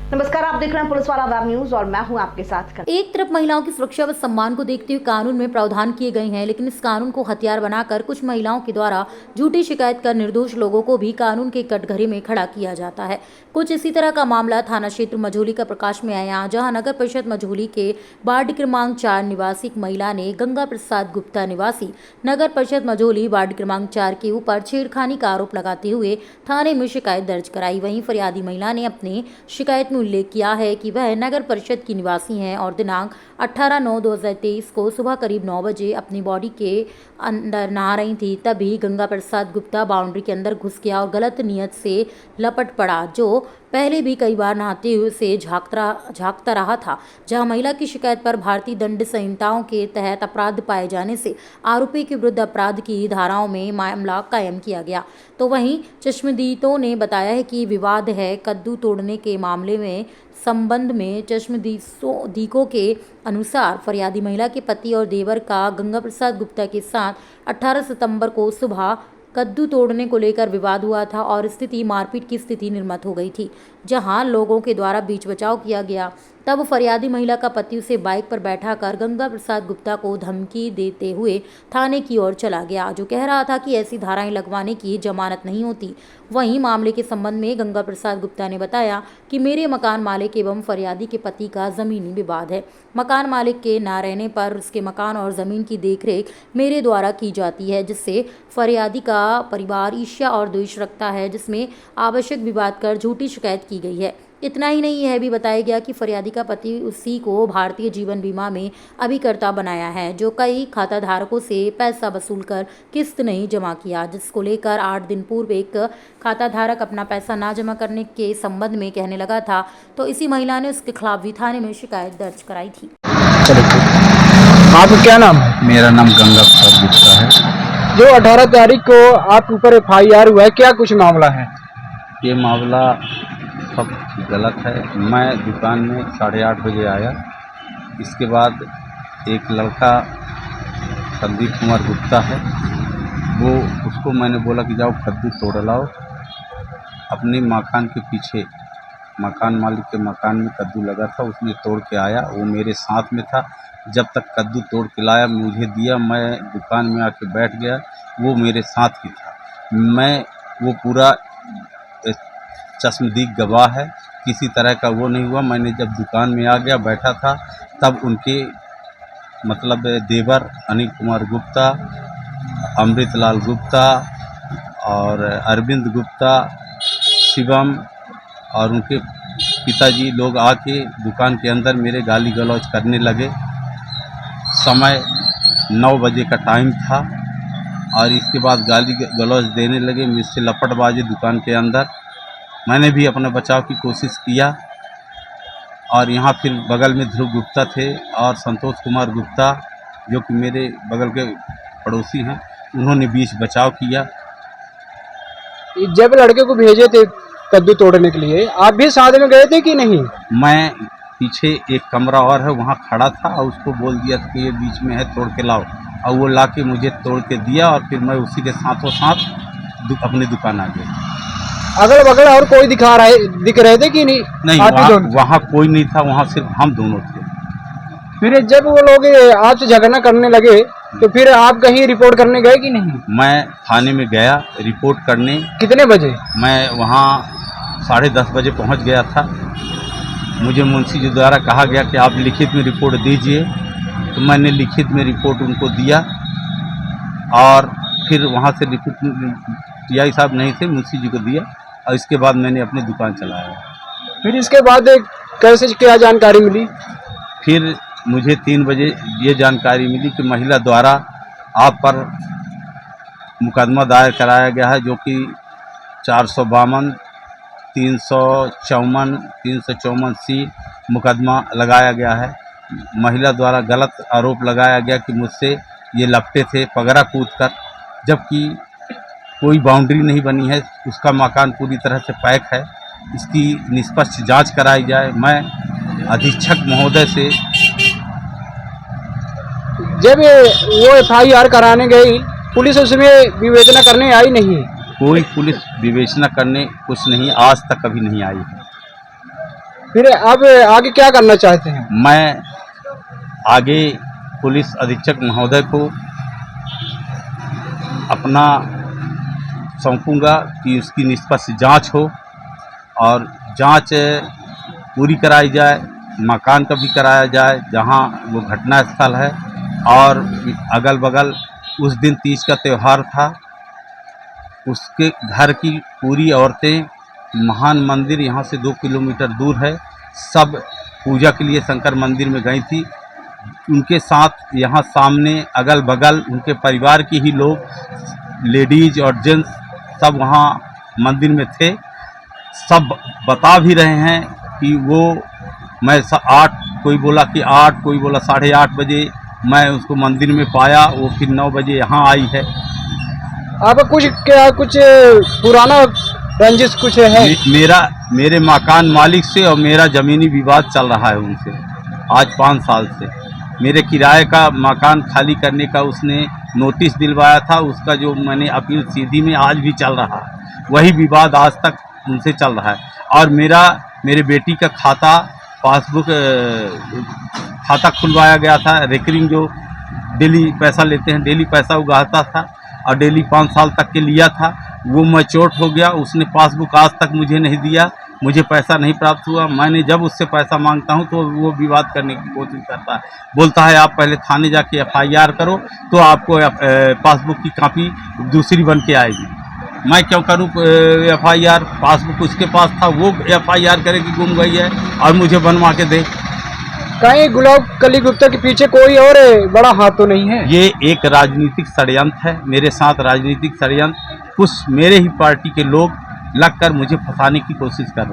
नमस्कार, आप देख रहे हैं पुलिस वाला वेब न्यूज और मैं हूं आपके साथ। एक तरफ महिलाओं की सुरक्षा व सम्मान को देखते हुए कानून में प्रावधान किए गए हैं, लेकिन इस कानून को हथियार बनाकर कुछ महिलाओं के द्वारा झूठी शिकायत कर निर्दोष लोगों को भी कानून के कटघरे में खड़ा किया जाता है। कुछ इसी तरह का मामला थाना क्षेत्र मझौली का प्रकाश में आया, जहां नगर परिषद मझौली के वार्ड क्रमांक 4 निवासी एक महिला ने गंगा प्रसाद गुप्ता निवासी नगर परिषद मझौली वार्ड क्रमांक 4 के ऊपर छेड़खानी का आरोप लगाते हुए थाने में शिकायत दर्ज कराई। वहीं फरियादी महिला ने अपनी शिकायत में उल्लेख किया है कि वह नगर परिषद की निवासी हैं और दिनांक 18/9/2023 को सुबह करीब 9 बजे अपनी बॉडी के अंदर नहा रही थी। तभी गंगा प्रसाद गुप्ता बाउंड्री के अंदर घुस गया और गलत नियत से लपट पड़ा, जो पहले भी कई बार नहाते हुए से झांकता रहा था। जहां महिला की शिकायत पर भारतीय दंड संहिताओं के तहत अपराध पाए जाने से आरोपी के विरुद्ध अपराध की धाराओं में मामला कायम किया गया। तो वहीं चश्मदीदों ने बताया है कि विवाद है कद्दू तोड़ने के मामले में संबंध में चश्मदीदों के अनुसार फरियादी महिला के पति और देवर का गंगा प्रसाद गुप्ता के साथ 18 सितंबर को सुबह कद्दू तोड़ने को लेकर विवाद हुआ था और स्थिति मारपीट की स्थिति निर्मित हो गई थी, जहां लोगों के द्वारा बीच बचाव किया गया। तब फरियादी महिला का पति उसे बाइक पर बैठाकर गंगा प्रसाद गुप्ता को धमकी देते हुए थाने की ओर चला गया, जो कह रहा था कि ऐसी धाराएं लगवाने की जमानत नहीं होती। वहीं मामले के संबंध में गंगा प्रसाद गुप्ता ने बताया कि मेरे मकान मालिक एवं फरियादी के पति का जमीनी विवाद है। मकान मालिक के न रहने पर उसके मकान और जमीन की देखरेख मेरे द्वारा की जाती है, जिससे फरियादी का परिवार ईर्ष्या और द्वेष रखता है, जिसमें आवश्यक विवाद कर झूठी शिकायत की गई है। इतना ही नहीं, यह भी बताया गया कि फरियादी का पति उसी को भारतीय जीवन बीमा में अभिकर्ता बनाया है, जो कई खाता धारकों से पैसा वसूल कर किस्त नहीं जमा किया, जिसको लेकर 8 दिन पूर्व एक खाता धारक अपना पैसा ना जमा करने के संबंध में कहने लगा था, तो इसी महिला ने उसके खिलाफ भी थाने में शिकायत दर्ज कराई थी। आपका क्या नाम है? मेरा नाम गंगा प्रसाद गुप्ता है। जो 18 तारीख को आपके ऊपर FIR हुआ है, क्या कुछ मामला है? ये मामला सब गलत है। मैं दुकान में 8:30 बजे आया। इसके बाद एक लड़का संदीप कुमार गुप्ता है, उसको मैंने बोला कि जाओ कद्दू तोड़ लाओ। अपने मकान के पीछे मकान मालिक के मकान में कद्दू लगा था, उसने तोड़ के आया। वो मेरे साथ में था। जब तक कद्दू तोड़ के लाया मुझे दिया, मैं दुकान में आके बैठ गया। वो मेरे साथ ही था। मैं वो पूरा चश्मदीद गवाह है, किसी तरह का वो नहीं हुआ। मैंने जब दुकान में आ गया बैठा था, तब उनके मतलब देवर अनिल कुमार गुप्ता, अमृतलाल गुप्ता और अरविंद गुप्ता, शिवम और उनके पिताजी लोग आके दुकान के अंदर मेरे गाली गलौज करने लगे। समय 9 बजे का टाइम था और इसके बाद गाली गलौज देने लगे, मुझसे लपटबाजी दुकान के अंदर। मैंने भी अपने बचाव की कोशिश किया और यहाँ फिर बगल में ध्रुव गुप्ता थे और संतोष कुमार गुप्ता, जो कि मेरे बगल के पड़ोसी हैं, उन्होंने बीच बचाव किया। जब लड़के को भेजे थे कद्दू तोड़ने के लिए, आप भी साथ में गए थे कि नहीं? मैं पीछे एक कमरा और है, वहाँ खड़ा था और उसको बोल दिया था कि ये बीच में है, तोड़ के लाओ। और वो ला के मुझे तोड़ के दिया और फिर मैं उसी के साथों साथ अपनी दुकान आ गया। अगल बगल और कोई दिख रहे थे कि नहीं? नहीं, वहाँ कोई नहीं था, वहाँ सिर्फ हम दोनों थे। फिर जब वो लोग आपसे झगड़ा करने लगे तो फिर आप कहीं रिपोर्ट करने गए कि नहीं? मैं थाने में गया रिपोर्ट करने। कितने बजे? मैं वहाँ 10:30 बजे पहुँच गया था। मुझे मुंशी जी द्वारा कहा गया कि आप लिखित में रिपोर्ट दीजिए, तो मैंने लिखित में रिपोर्ट उनको दिया और फिर वहाँ से रिपोर्ट TI साहब नहीं थे, मुंशी जी को दिया और इसके बाद मैंने अपनी दुकान चलाया। फिर इसके बाद कैसे क्या जानकारी मिली? फिर मुझे 3 बजे ये जानकारी मिली कि महिला द्वारा आप पर मुकदमा दायर कराया गया है, जो कि 452, 354, 354C मुकदमा लगाया गया है। महिला द्वारा गलत आरोप लगाया गया कि मुझसे ये लपटे थे पगड़ा कूद कर, जबकि कोई बाउंड्री नहीं बनी है, उसका मकान पूरी तरह से पैक है। इसकी निष्पक्ष जांच कराई जाए। मैं अधीक्षक महोदय से जब वो FIR कराने गई, पुलिस उसमें विवेचना करने आई नहीं? कोई पुलिस विवेचना करने कुछ नहीं, आज तक कभी नहीं आई है। फिर अब आगे क्या करना चाहते हैं? मैं आगे पुलिस अधीक्षक महोदय को अपना सौंपूंगा कि उसकी निष्पक्ष जांच हो और जांच पूरी कराई जाए, मकान का भी कराया जाए जहां वो घटना स्थल है, और अगल बगल उस दिन तीज का त्यौहार था, उसके घर की पूरी औरतें महान मंदिर यहाँ से 2 किलोमीटर दूर है, सब पूजा के लिए शंकर मंदिर में गई थी। उनके साथ यहाँ सामने अगल बगल उनके परिवार के ही लोग, लेडीज और जेंट्स सब वहाँ मंदिर में थे। सब बता भी रहे हैं कि वो मैं 8, कोई बोला कि 8, कोई बोला 8:30 बजे मैं उसको मंदिर में पाया, वो फिर 9 बजे यहाँ आई है। आपका कुछ पुराना रंजिश कुछ है? मेरे मकान मालिक से और मेरा ज़मीनी विवाद चल रहा है उनसे आज 5 साल से। मेरे किराए का मकान खाली करने का उसने नोटिस दिलवाया था, उसका जो मैंने अपील सीधी में आज भी चल रहा है, वही विवाद आज तक उनसे चल रहा है। और मेरे बेटी का पासबुक खाता खुलवाया गया था, रिकरिंग जो डेली पैसा लेते हैं, डेली पैसा उगाता था और डेली 5 साल तक के लिया था, वो मैच्योर हो गया। उसने पासबुक आज तक मुझे नहीं दिया, मुझे पैसा नहीं प्राप्त हुआ। मैंने जब उससे पैसा मांगता हूं तो वो विवाद करने की कोशिश करता है, बोलता है आप पहले थाने जाके FIR करो तो आपको पासबुक की कॉपी दूसरी बन के आएगी। मैं क्यों करूं FIR? पासबुक उसके पास था, वो FIR करे कि गुम गई है और मुझे बनवा के दे। कहीं गुलाब कली गुप्ता के पीछे कोई और बड़ा हाथ तो नहीं है? ये एक राजनीतिक षड्यंत्र है, मेरे साथ राजनीतिक षड्यंत्र, कुछ मेरे ही पार्टी के लोग लगकर मुझे फंसाने की कोशिश कर रहे हैं।